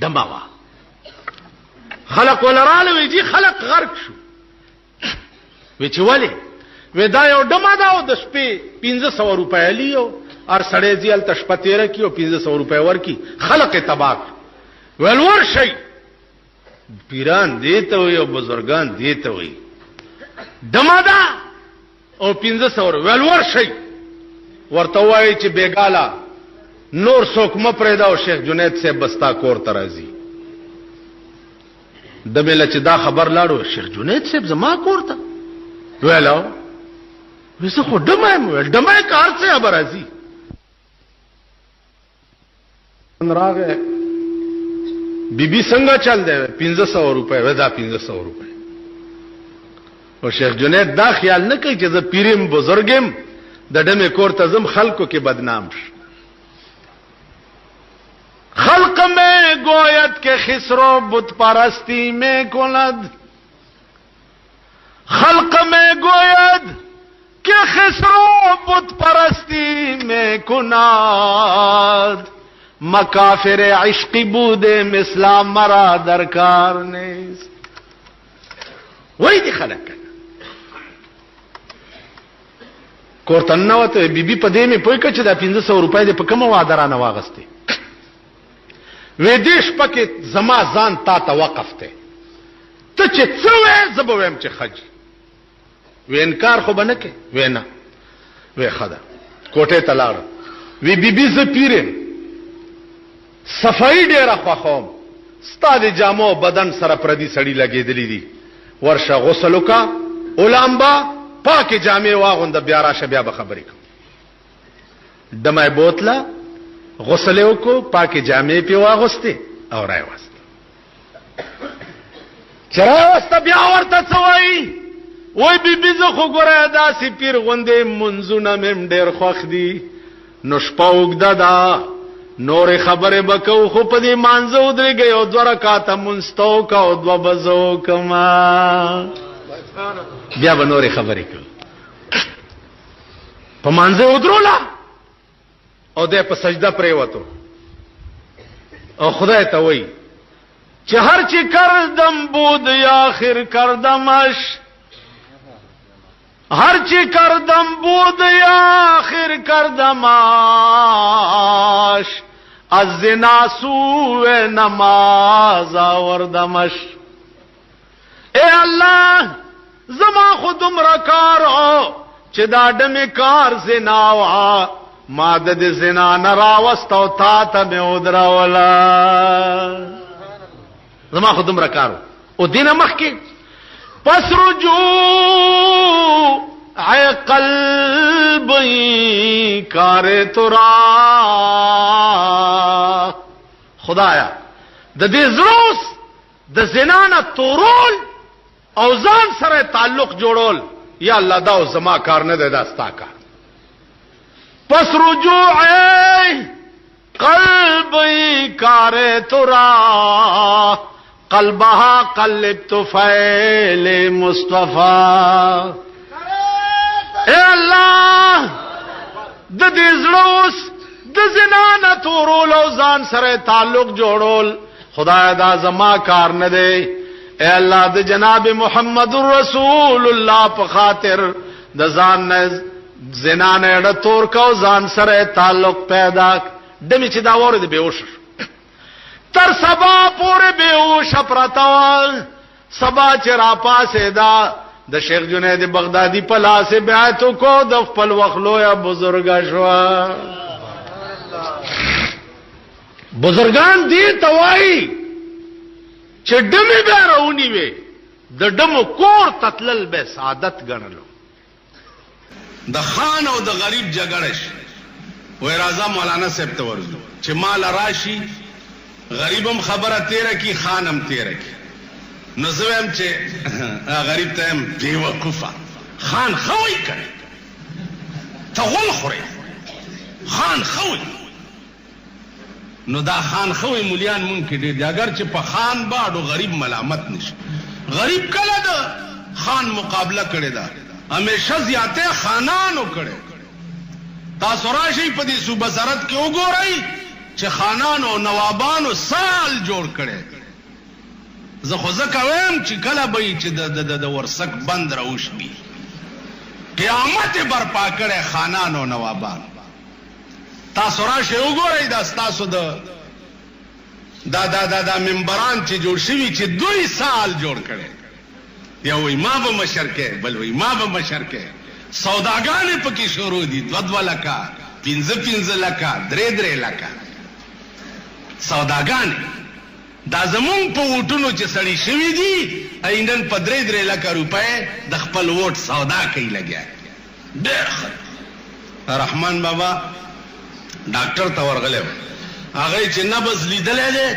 دماوا خلق ولراله وی جی خلق غرق شو وی چې ولی وی دا یو دما دا د شپې 1500 روپیا لیو ار سړی ځل تشپتیره کیو 1500 روپیا ورکی خلق تباک ولور شي پیران دیته وي او بزرگان دیته وي دما دا او 1500 ولور شي ورته وای چې بیګالا نور څوک مپرې دا او شیخ جنید صاحب بستا کور ترازی د مل چې دا خبر لاړو شیخ جنید صاحب زما کور ته ویلو وسه خو دمه کار څه خبر ازي راغه بیبي څنګه چل دی 1500 روپے ودا 1500 روپے او شیخ جنید دا خیال نه کوي چې زه پیرم بزرګم د دمه کور ته زم خلکو کې بدنام شي خلق میں گویت کے خسرو بت پرستی میں کند خلق میں گوید کہ خسرو بت پرستی میں کند مکافر عشقی بودے مثلا مرا درکار نیست وہی دی خلق کورتن نوته بیبي په دې مې پوي کچ دا 1500 روپۍ دې په کومه وادرانه واغسته ویدیش پکې زما ځان تا ته وقف ته ته چې څه وې زبویم چې خج و انکار خو بنه کې وینا وې خدا کوټه تلاړ وی بیبي ز پیرم صفائی ډیره خوخوم ستاد جامو بدن سره پردي سړی لګېدلې دي ورشه غسل وکا اولامبا پاکه جامې واغوند بیا راشه بیا به خبرې کوم دمه بوتله غسل وکړو پاکه جامې په واغسته او راي واسته چرای واسته بیا ورته څوي وای بیبي زه خو ګره داسې پیر غوندې منځونه مم ډېر خوښ دي نو شپوګ ددا نور خبره بکو خو په دې مانځو درګي او دوه رکعاته منستو کا او دوه بزو کما بیا به نور خبرې کوي په مانځو درولا او دې په سجده پرې وته او خدای ته وای چې هر چی کردم بود یا آخر کردمش هر چی کردم بود یا آخر کردمش از زنا سوء نماز آوردمش اے اللہ زما خودم رکارو چې دا دمه کار زنا وا ماده د زنا نراوست او تا ته مې ودراولا زما خودم رکارو او دینه مخکې پس رجوع ای قلبی کار ترا خدایا د دې زروس د زنا نه تورول او ځان سره تعلق جوړول یا الله دا زما کار نه دی داستا کار پس رجوع قلبی کار ترا قلبها قلبت فعل مصطفی اے الله د دې زړوس د زنا نه تورول او ځان سره تعلق جوړول خدای دا زما کار نه دی اے الله د جناب محمد رسول الله په خاطر د ځان نه زنا نه ډ تور کو ځان سره تعلق پیدا دمه چې دا وره د بیوش تر سبا پورې بیوش پرتاول سبا چې را پاسه دا د شیخ جنید بغدادي په لاس بیعت کو د خپل وخلو یا بزرګ شوا بزرگان دی توای چې دمه به راونی وي د دمو کور تتلل به سعادت ګڼلو د خان او د غریب جګړه شي وای راځه مولانا صاحب ته ورځو چې مال راشي غریبم خبره تیره کی خانم تیره کی نو زویم چې غریب ته هم بیوقوفه خان خوي کړي ته غول خوري خان خوي نو دا خان خوي مولیان ممکن دي اگر چې په خان باډو غریب ملامت نشي غریب کله دا خان مقابله کړي دا همیشه زیاته خانانو کړي تاسو راشي په دې صوبه زرت کې وګورئ چې خانانو او نوابانو سال جوړ کړي. زه خو زه کوم چې کله به چې د ورسک بند راوشي قیامت برپا کړي خانانو او نوابانو. تاسو راشئ وګورئ دا ستاسو دا منبران چې جوړ شوي چې 2 سال جوړ کړي. یو وی ما به مشر کې، بل وی ما به مشر کې. سوداګانې پکې شروع دي 2 لکه 5 لکه 3 لکه سوداګانې. دا زمونږ په ووټونو چې سړی شوي دي ایندن په 3 لکه روپۍ د خپل ووټ سودا کوي لګیا. ډېر رحمان بابا ډاکټر ته ورغلی هغه چې نبض لیدلی دی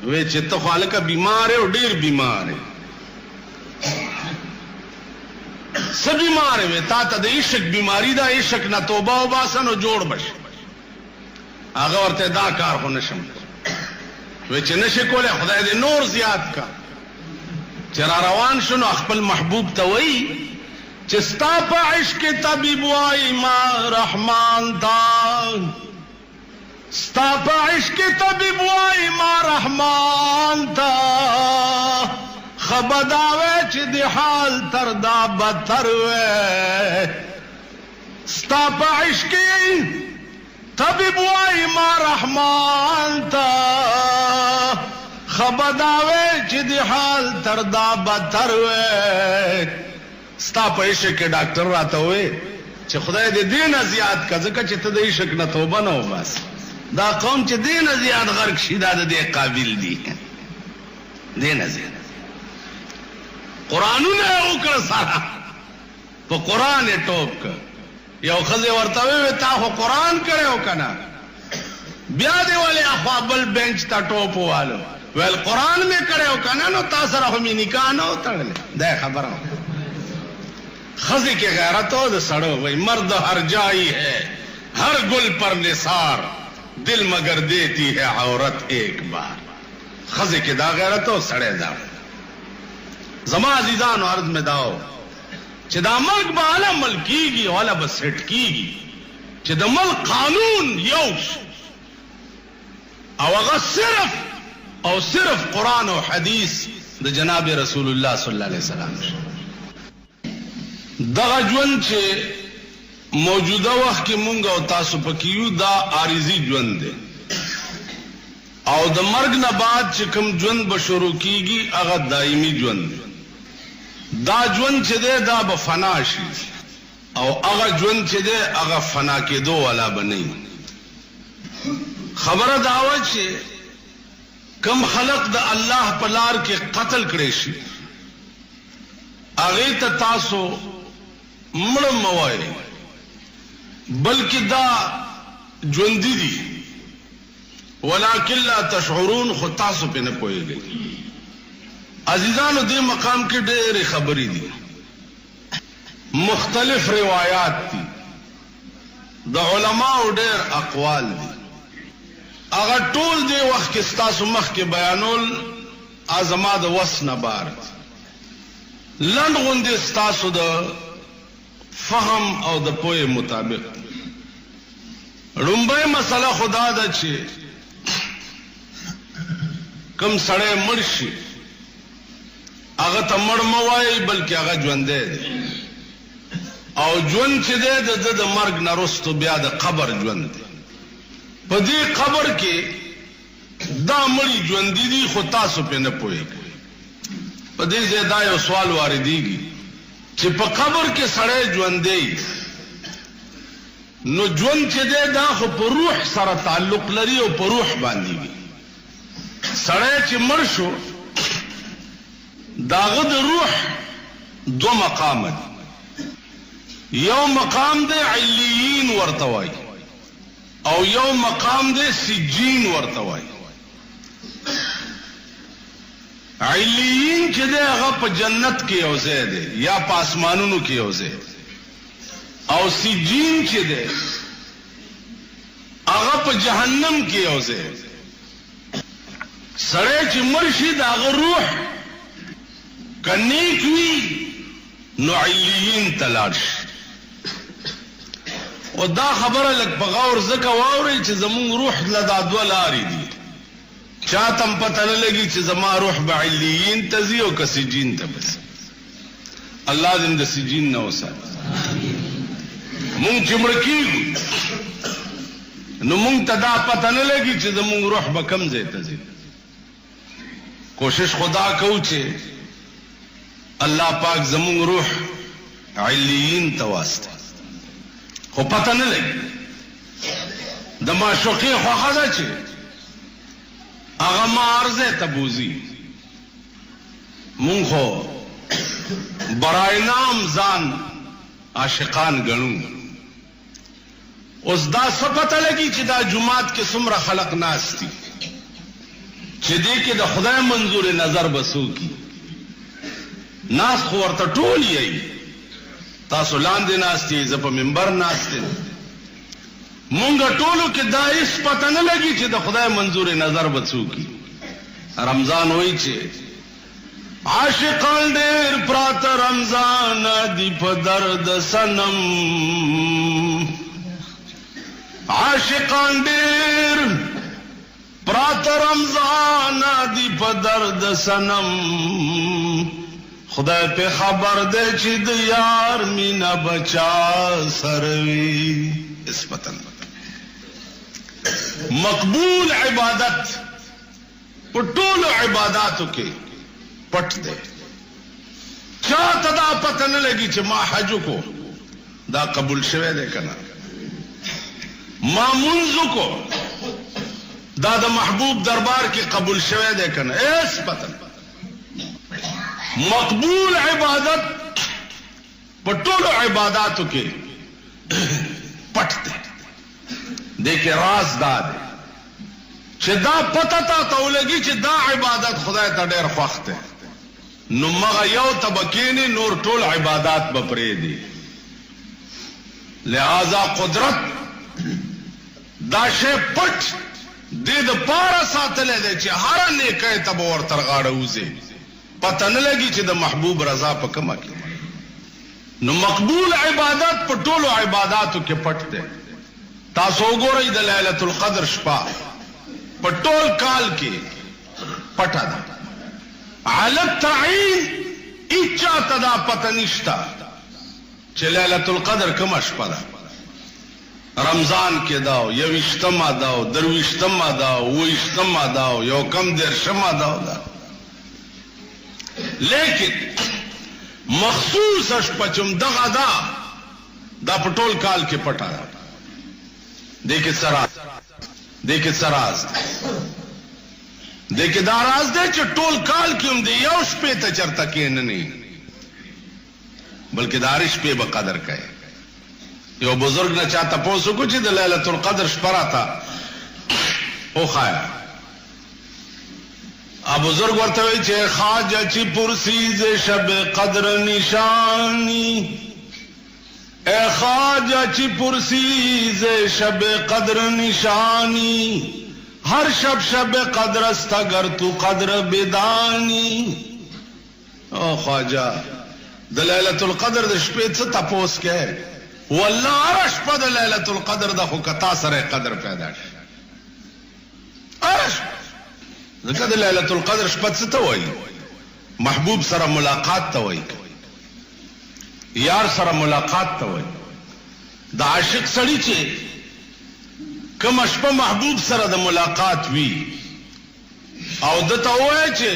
وی چې ته خو هلکه بیمار یې او ډېر بیمار یې. څه بیمار یې؟ تا ته د عشق بیماری ده، عشق نه توبه وباسه نو جوړ بشي. هغه ورته دا کار خو نشم وی چې نشي کولی خدای دې نور زیات کا. چې را روان شو نو خپل محبوب ته وی چې ستا په عشق طبیب وای ما رحمان تا، ستا په عشق طبیب وای ما رحمان تا، خبرداوی چې دی حال تر دا بدتر وی. ستا په عشق طبیب وای ما رحمان تا، خبرداوی چې دی حال تر دا بدتر وی. ستا په عشق کې ډاکټر راته وی چې خدای دې دینه زیات کا، ځکه چې ته د عشق نه توبه نه وباس. دا قوم چې دینه زیات غرق شي دا د دې قابل دي. دینه زیات قرآنونه وکړه سره په قرآن یې ټوپ کړ. یو ښځې ورته وی تا خو قرآن کړی که نه، بیا دې ولې اخوا بل بینچ ته ټوپ والو. ویل قرآن مې کړی که نه نو تا سره خو مې نکاح نه و تړلی. دا خبره خزی کے غیرت ہو دے سڑو بھائی مرد ہر جائی ہے ہر گل پر نثار دل مگر دیتی ہے عورت ایک بار. خزی کے دا غیرت ہو سڑے دا زما عزیزان و عرض میں داو چھ دا ملک با علا ملک کی گی والا با سیٹ کی گی چھ دا ملک قانون یوش او اغا صرف قرآن و حدیث دا جناب رسول اللہ صلی اللہ علیہ وسلم. دغه ژوند چې موجوده وخت کې مونږ او تاسو پکې یو دا عارضي ژوند دی او د مرګ نه بعد چې کوم ژوند به شروع کیږي هغه دایمي ژوند دی. دا ژوند چې دی دا به فنا شي او هغه ژوند چې دی هغه فنا کېدو والا به نه. خبره دا وه چې کم خلق د الله په لار کې قتل کړی شي هغې ته تاسو مړ مه وایئ بلکې دا ژوندي دي ولکن لا تشعرون خو تاسو پې نه پوهېږئ. عزیزانو دې مقام کې ډېرې خبرې دي، مختلف روایات دي، د علماو ډېر اقوال دي. هغه ټول دې وخت کې ستاسو مخ کې بیانول زما د وس نه بار لنډ غوندې ستاسو د فهم او د پوهې مطابق. لومبۍ مسله خدا ده چې کم سړی مړ شي هغه ته مړ مه وایئ بلکې هغه ژوندی دی او ژوند چې دی د ده د مرګ نه وروستو بیا د قبر ژوند دی. په دې قبر کې دا مړي ژوندي دي خو تاسو پې نه پوهېږئ. په دې ځای دا یو سوال واردېږي چې په قبر کې سړی ژوندی نو ژوند چې دی دا خو په روح سره تعلق لري او په روح باندې وي. سړی چې مړ شو د هغه د روح 2 مقام دي. یو مقام دی علیین ورته وایي او یو مقام دی سجین ورته وایي. علیین چې دی هغه په جنت کې یو ځای دی یا په اسمانونو کې یو ځای او سجین چې دی هغه په جهنم کې یو ځای. سړی چې مړ شي د هغه روح که نیک وي نو علیین ته لاړ شي او دا خبره لک په غور زکه واوري چې زمون روح لدا دوه لارې دي چاته پته نه لګي چې زما روح بعلیین تزي او کسجین ته بس الله دې د سجین نه وسات مونږ چې مړ کیږو نو مونږ ته دا پته نه لګي چې زمون روح به کم ځای ته ځي کوشش خدا کوو چې الله پاک زمون روح علیین ته واسطه خو پته نه لګي د معشوقې خوښه ده چې هغه مارزه ته بوزي مونږ خو برای نام ځان عاشقان ګڼو اوس دا څه پته لګي چې دا جمعات کې څومره خلق ناست دي چې دې کې د خدای منظور نظر بسو کی ناس خو ورته ټول یې تاسو لاندې ناستې زه په منبر ناستې مونږ ټولو کې دا هیڅ پته نه لګي چې د خدای منظور نظر بڅو کی رمضان وایي چې عاشقان ډېر پراته رمضان دی په درد صنم عاشقان ډېر پراته رمضان دی په درد صنم خدای په خبر دے چې د یار مینا بچا سروي اس پتن مقبول عبادت په ټولو عبادتو کې پټ دی چا تدا پته نه لګي چې ما حج کو دا قبول شوه دی کنه ما منځ کو دا د محبوب دربار کې قبول شوه دی کنه اس پتن مقبول عبادت پټولو عبادتو کې پټ دی دیکھے راز دا دی چې دا پته تا ولګي چې دا عبادت خدای ته ډېر خوښ دی نو مغه یو تبکینی نور ټول عبادت به پرې دي لہذا قدرت دا شی پټ دې د پاره ساتلې دی چې هر نیکه ته به ورته غاړه وځي پته نه لګي چې د محبوب رضا په کومه کې نو مقبول عبادت په ټولو عبادتو کې پټ دی تاسو وګورئ د ليله القدر شپه په ټول کال کې پټه ده على التعین اچا تدا پته نشتا چې ليله القدر کومه شپه ده رمضان کې داو یو اشتما داو درویشتما داو ویشتما داو یو کم درشما داو دا لیکن مخصوص شپچم دغه دا په ټول کال کې پټه ده دیکھے سراز دیکھے دا راز دے چې ټول کال کې هم دی یو شپې ته چرته کې نه بلکې دارش په بقدر کوي یو بزرگ نه چاته پوسو کو چې د ليله القدر شپه راته او خایا ا بزرگ ورته وی چې خواجه چې پرسیز شب قدر نشانی اے خواجه چې پرسیز شب قدر نشانی ہر شب قدر است اگر تو قدر بدانی او خواجه د ليله القدر د شپې څه تپوس کې والله ارش په د ليله القدر د خو کتا سره قدر پیدا شي ارش ځکه د ليله القدر شپه څه ته وایي محبوب سره ملاقات ته وایي یار سره ملاقات ته وایي د عاشق سړی چې کوم شپه محبوب سره د ملاقات وی او دته وایي چې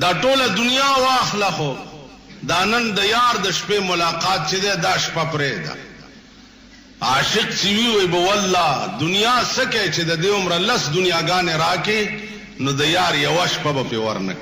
دا ټوله دنیا واخله خو دا نن د یار د شپې ملاقات چې دا شپه پرې ده عاشق چې وی به والله دنیا سکه چې د دې عمر لس دنیاګانې راکې نو د یار یو شپه په ورنک